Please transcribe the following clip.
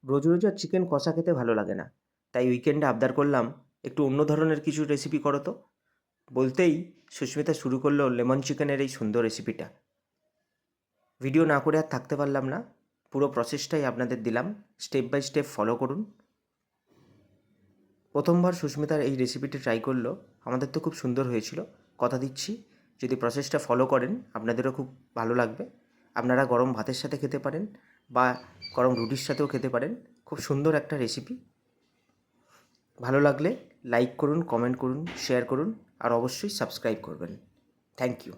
রোজ রোজ আর chicken কষা খেতে ভালো লাগে না, তাই উইকেন্ডে আবদার করলাম একটু অন্য ধরনের কিছু রেসিপি করো তো। বলতেই সুস্মিতা শুরু করলো লেমন চিকেনের এই সুন্দর রেসিপিটা। ভিডিও না করে আর থাকতে পারলাম না, পুরো প্রসেসটাই আপনাদের দিলাম, স্টেপ বাই স্টেপ ফলো করুন। প্রথমবার সুস্মিতার এই রেসিপিটি ট্রাই করলো, আমাদের তো খুব সুন্দর হয়েছিল। কথা দিচ্ছি যদি প্রসেসটা ফলো করেন আপনাদেরও খুব ভালো লাগবে। আপনারা গরম ভাতের সাথে খেতে পারেন বা গরম রুটির সাথেও খেতে পারেন। খুব সুন্দর একটা রেসিপি। ভালো লাগলে লাইক করুন, কমেন্ট করুন, শেয়ার করুন আর অবশ্যই সাবস্ক্রাইব করবেন। Thank you.